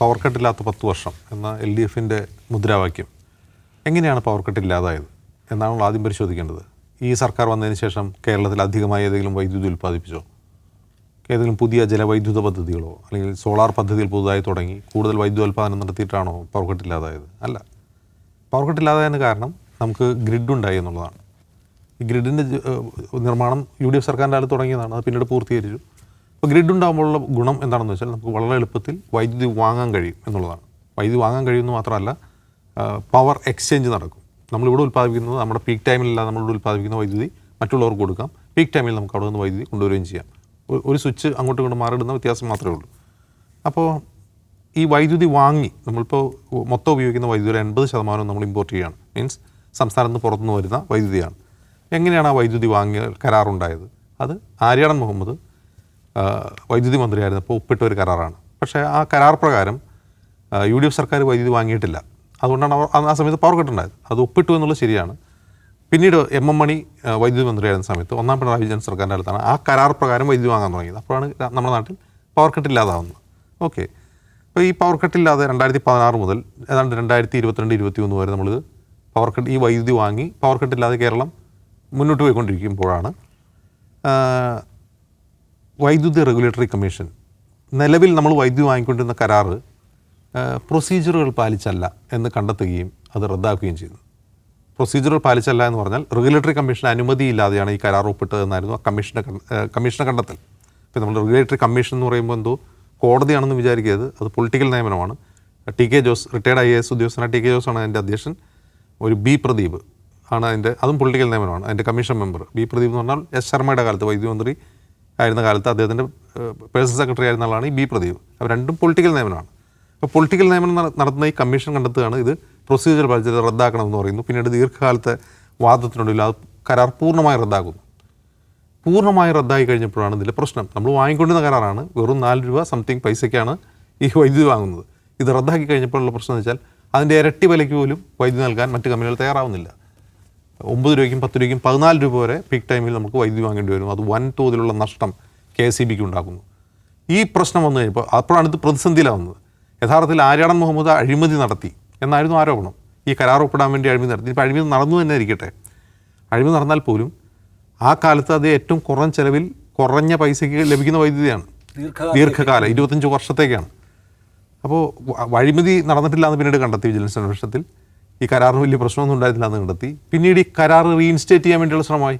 Power കട്ടില്ലാത്ത 10 വർഷം എന്ന LDFിൻ്റെ മുദ്രാവാക്യം എങ്ങനെയാണ് പവർ കട്ട് ഇല്ലാതായത് എന്നാണ് ആദ്യം പരിശോധിക്കേണ്ടത്. ഈ സർക്കാർ വന്നതിന് ശേഷം കേരളത്തിൽ അധികമായി ഏതെങ്കിലും വൈദ്യുതി ഉൽപ്പാദിപ്പിച്ചോ, ഏതെങ്കിലും പുതിയ ജലവൈദ്യുത പദ്ധതികളോ അല്ലെങ്കിൽ സോളാർ പദ്ധതികൾ പുതുതായി തുടങ്ങി കൂടുതൽ വൈദ്യുതോൽപാദനം നടത്തിയിട്ടാണോ പവർ കട്ട് ഇല്ലാതായത്? അല്ല. പവർ കട്ട് ഇല്ലാതായതിന് കാരണം നമുക്ക് ഗ്രിഡ് ഉണ്ടായി എന്നുള്ളതാണ്. ഈ ഗ്രിഡിൻ്റെ നിർമ്മാണം UDF സർക്കാരിൻ്റെ കാലത്ത് തുടങ്ങിയതാണ്. അത് പിന്നീട് പൂർത്തീകരിച്ചു. അപ്പോൾ ഗ്രിഡ് ഉണ്ടാകുമ്പോഴുള്ള ഗുണം എന്താണെന്ന് വെച്ചാൽ നമുക്ക് വളരെ എളുപ്പത്തിൽ വൈദ്യുതി വാങ്ങാൻ കഴിയും എന്നുള്ളതാണ്. വൈദ്യുതി വാങ്ങാൻ കഴിയുമെന്ന് മാത്രമല്ല, പവർ എക്സ്ചേഞ്ച് നടക്കും. നമ്മളിവിടെ ഉൽപ്പാദിപ്പിക്കുന്നത് നമ്മുടെ പീക്ക് ടൈമിലല്ല, നമ്മളിവിടെ ഉൽപ്പാദിപ്പിക്കുന്ന വൈദ്യുതി മറ്റുള്ളവർക്ക് കൊടുക്കാം. പീക്ക് ടൈമിൽ നമുക്ക് അവിടെ നിന്ന് വൈദ്യുതി കൊണ്ടുവരികയും ചെയ്യാം. ഒരു സ്വിച്ച് അങ്ങോട്ടും ഇങ്ങോട്ട് മാറിയിടുന്ന വ്യത്യാസം മാത്രമേ ഉള്ളൂ. അപ്പോൾ ഈ വൈദ്യുതി വാങ്ങി നമ്മളിപ്പോൾ മൊത്തം ഉപയോഗിക്കുന്ന വൈദ്യുതിയുടെ 80% നമ്മൾ ഇമ്പോർട്ട് ചെയ്യുകയാണ്. മീൻസ് സംസ്ഥാനത്ത് നിന്ന് പുറത്തുനിന്ന് വരുന്ന വൈദ്യുതിയാണ്. എങ്ങനെയാണ് ആ വൈദ്യുതി വാങ്ങിയ കരാറുണ്ടായത്? അത് ആര്യാടൻ മുഹമ്മദ് വൈദ്യുതി മന്ത്രിയായിരുന്നപ്പോൾ ഒപ്പിട്ട ഒരു കരാറാണ്. പക്ഷേ ആ കരാർ പ്രകാരം UDF സർക്കാർ വൈദ്യുതി വാങ്ങിയിട്ടില്ല. അതുകൊണ്ടാണ് ആ സമയത്ത് പവർ കട്ട് ഉണ്ടായത്. അത് ഒപ്പിട്ടു എന്നുള്ളത് ശരിയാണ്. പിന്നീട് MM മണി വൈദ്യുതി മന്ത്രിയായിരുന്ന സമയത്ത് ഒന്നാം പിണറായി വിജയൻ സർക്കാരിൻ്റെ അടുത്താണ് ആ കരാർ പ്രകാരം വൈദ്യുതി വാങ്ങാൻ തുടങ്ങിയത്. അപ്പോഴാണ് നമ്മുടെ നാട്ടിൽ പവർ കട്ട് ഇല്ലാതാവുന്നത്. ഓക്കെ. അപ്പോൾ ഈ പവർ കട്ടില്ലാതെ 2016 മുതൽ ഏതാണ്ട് 2022-2023 വരെ നമ്മളിത് പവർ കട്ട് ഈ വൈദ്യുതി വാങ്ങി പവർ കട്ടില്ലാതെ കേരളം മുന്നോട്ട് പോയിക്കൊണ്ടിരിക്കുമ്പോഴാണ് വൈദ്യുതി റെഗുലേറ്ററി കമ്മീഷൻ നിലവിൽ നമ്മൾ വൈദ്യുതി വാങ്ങിക്കൊണ്ടിരുന്ന കരാറ് പ്രൊസീജിയറുകൾ പാലിച്ചല്ല എന്ന് കണ്ടെത്തുകയും അത് റദ്ദാക്കുകയും ചെയ്തു. പ്രൊസീജിയറുകൾ പാലിച്ചല്ല എന്ന് പറഞ്ഞാൽ റെഗുലേറ്ററി കമ്മീഷൻ അനുമതിയില്ലാതെയാണ് ഈ കരാർ ഒപ്പിട്ടതെന്നായിരുന്നു ആ കമ്മീഷനെ കണ്ടെത്തൽ. ഇപ്പോൾ നമ്മൾ റെഗുലേറ്ററി കമ്മീഷൻ എന്ന് പറയുമ്പോൾ എന്തോ കോടതിയാണെന്ന് വിചാരിക്കരുത്. അത് പൊളിറ്റിക്കൽ നിയമനമാണ്. TK ജോസ്, റിട്ടയർഡ് IAS ഉദ്യോഗസ്ഥനായ TK ജോസ് ആണ് അതിൻ്റെ അധ്യക്ഷൻ. ഒരു B പ്രദീപ് ആണ് അതിൻ്റെ, അതും പൊളിറ്റിക്കൽ നിയമനമാണ്. അതിൻ്റെ കമ്മീഷൻ മെമ്പർ B പ്രദീപ് എന്ന് പറഞ്ഞാൽ S ശർമ്മയുടെ കാലത്ത് വൈദ്യുതി മന്ത്രി ആയിരുന്ന കാലത്ത് അദ്ദേഹത്തിൻ്റെ പേഴ്സണൽ സെക്രട്ടറി ആയിരുന്ന ആളാണ് ഈ B പ്രദീപ്. അവർ രണ്ടും പൊളിറ്റിക്കൽ നിയമനമാണ്. അപ്പോൾ പൊളിറ്റിക്കൽ നിയമനം നടത്തുന്ന ഈ കമ്മീഷൻ കണ്ടെത്തുകയാണ് ഇത് പ്രൊസീജിയർ പാലിച്ചത് റദ്ദാക്കണമെന്ന് പറയുന്നു. പിന്നീട് ദീർഘകാലത്തെ വാദത്തിനുള്ളിൽ അത് കരാർ പൂർണ്ണമായി റദ്ദാക്കുന്നു. പൂർണ്ണമായി റദ്ദായി കഴിഞ്ഞപ്പോഴാണ് ഇതിലെ പ്രശ്നം. നമ്മൾ വാങ്ങിക്കൊണ്ടിരുന്ന കരാറാണ്, വെറും 4 രൂപ സംതിങ് പൈസയ്ക്കാണ് ഈ വൈദ്യുതി വാങ്ങുന്നത്. ഇത് റദ്ദാക്കി കഴിഞ്ഞപ്പോഴുള്ള പ്രശ്നം എന്ന് വെച്ചാൽ അതിൻ്റെ ഇരട്ടി വിലയ്ക്ക് പോലും വൈദ്യുതി നൽകാൻ മറ്റ് കമ്പനികൾ തയ്യാറാവുന്നില്ല. 9 രൂപയ്ക്കും 10 രൂപയ്ക്കും 14 രൂപ വരെ പീക്ക് ടൈമിൽ നമുക്ക് വൈദ്യുതി വാങ്ങേണ്ടി വരും. അത് വൻ തോതിലുള്ള നഷ്ടം KSEBക്ക് ഉണ്ടാക്കുന്നു. ഈ പ്രശ്നം വന്നു കഴിഞ്ഞപ്പോൾ അപ്പോഴാണ് ഇത് പ്രതിസന്ധിയിലാവുന്നത്. യഥാർത്ഥത്തിൽ ആര്യാടൻ മുഹമ്മദ് അഴിമതി നടത്തി എന്നായിരുന്നു ആരോപണം. ഈ കരാർ ഒപ്പിടാൻ വേണ്ടി അഴിമതി നടത്തി. ഇപ്പോൾ അഴിമതി നടന്നു തന്നെ ഇരിക്കട്ടെ. അഴിമതി നടന്നാൽ പോലും ആ കാലത്ത് അത് ഏറ്റവും കുറഞ്ഞ ചിലവിൽ കുറഞ്ഞ പൈസയ്ക്ക് ലഭിക്കുന്ന വൈദ്യുതിയാണ്. ദീർഘകാലം 25 വർഷത്തേക്കാണ്. അപ്പോൾ അഴിമതി നടന്നിട്ടില്ല എന്ന് പിന്നീട് കണ്ടെത്തി വിജിലൻസ് അന്വേഷണത്തിൽ. ഈ കരാറിന് വലിയ പ്രശ്നമൊന്നും ഉണ്ടായിരുന്നില്ല എന്ന് കണ്ടെത്തി. പിന്നീട് ഈ കരാർ റീഇൻസ്റ്റേറ്റ് ചെയ്യാൻ വേണ്ടിയുള്ള ശ്രമമായി.